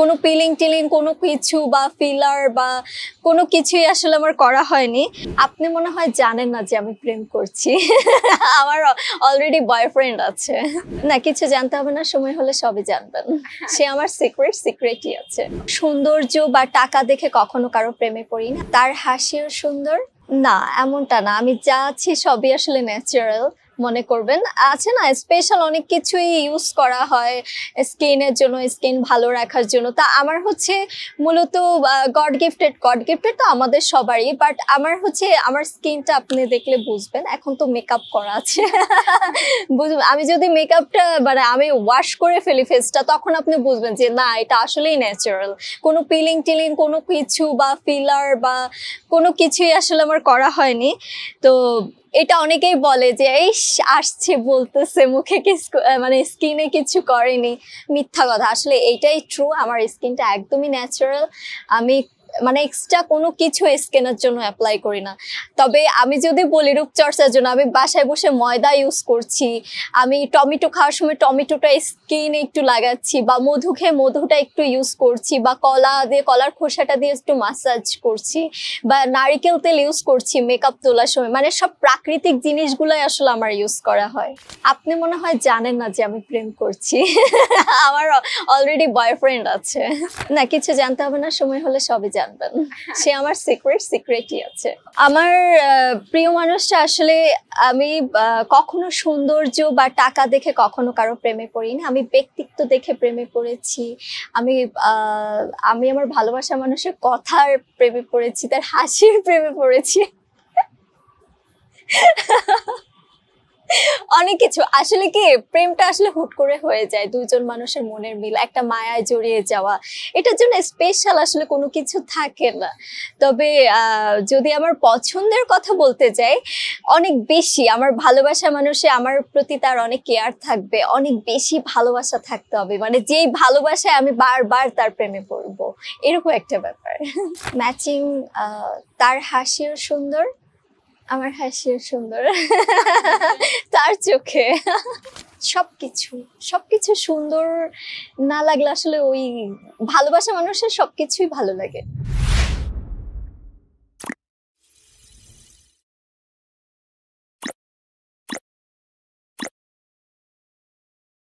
কোনো পিলিং টিলিং কোনো কিছু বা ফিলার বা কোনো কিছুই আসলে আমার করা হয়নি। আপনি মনে হয় জানেন না যে আমি প্রেম করছি। আমার অলরেডি বয়ফ্রেন্ড আছে। না, কিছু জানতে হবে না, সময় হলে সবই জানবেন। সে আমার সিক্রেটই আছে। সৌন্দর্য বা টাকা দেখে কখনো কারো প্রেমে পড়ি না। তার হাসিও সুন্দর না, এমনটা না। আমি যা আছি সবই আসলে ন্যাচারাল মনে করবেন। আছে না, স্পেশাল অনেক কিছুই ইউজ করা হয় স্কিনের জন্য, স্কিন ভালো রাখার জন্য। তা আমার হচ্ছে মূলত গড গিফটেড তো আমাদের সবারই, বাট আমার হচ্ছে আমার স্কিনটা আপনি দেখলে বুঝবেন। এখন তো মেকআপ করা আছে, বুঝবেন। আমি যদি মেকআপটা মানে আমি ওয়াশ করে ফেলি ফেসটা, তখন আপনি বুঝবেন যে না, এটা আসলেই ন্যাচারাল। কোনো পিলিং টিলিং কোনো কিছু বা ফিলার বা কোনো কিছুই আসলে আমার করা হয়নি। তো এটা অনেকেই বলে যে এই আসছে বলতেছে মুখে মানে স্কিনে কিছু করেনি, মিথ্যা কথা। আসলে এইটাই ট্রু, আমার স্কিনটা একদমই ন্যাচারাল। আমি মানে এক্সট্রা কোনো কিছু স্কিনের জন্য অ্যাপ্লাই করি না। তবে আমি যদি বলি রূপচর্চার জন্য, আমি বাসায় বসে ময়দা ইউজ করছি, আমি টমেটো খাওয়ার সময় টমেটোটা স্কিনে একটু লাগাচ্ছি, বা মধু খেয়ে মধুটা একটু ইউজ করছি, বা কলার খোসাটা দিয়ে একটু মাসাজ করছি, বা নারিকেল তেল ইউজ করছি মেকআপ তোলার সময়। মানে সব প্রাকৃতিক জিনিসগুলোই আসলে আমার ইউজ করা হয়। আপনি মনে হয় জানেন না যে আমি প্রেম করছি। আমার অলরেডি বয়ফ্রেন্ড আছে। না, কিছু জানতে হবে না, সময় হলে সবই জানবেন। সে আমার সিক্রেটই আছে। আমার প্রিয় মানুষটা আসলে আমি কখনো সৌন্দর্য বা টাকা দেখে কখনো কারো প্রেমে পড়িনি। আমি ব্যক্তিত্ব দেখে প্রেমে পড়েছি। আমি আমার ভালোবাসা মানুষের কথার প্রেমে পড়েছি, তার হাসির প্রেমে পড়েছি, অনেক কিছু। আসলে কি, প্রেমটা আসলে হুট করে হয়ে যায়, দুইজন মানুষের মনের মিল, একটা মায়ায় জড়িয়ে যাওয়া। এটার জন্য স্পেশাল আসলে কোনো কিছু থাকে না। তবে যদি আমার পছন্দের কথা বলতে যাই, অনেক বেশি আমার ভালোবাসা মানুষে আমার প্রতি তার অনেক কেয়ার থাকবে, অনেক বেশি ভালোবাসা থাকতে হবে। মানে যেই ভালোবাসায় আমি বারবার তার প্রেমে পড়বো, এরকম একটা ব্যাপার। ম্যাচিং। তার হাসিও সুন্দর, আমার হাসিও সুন্দর। তার চোখে সবকিছু সুন্দর না লাগলে আসলে ওই ভালোবাসা মানুষের সবকিছুই ভালো লাগে।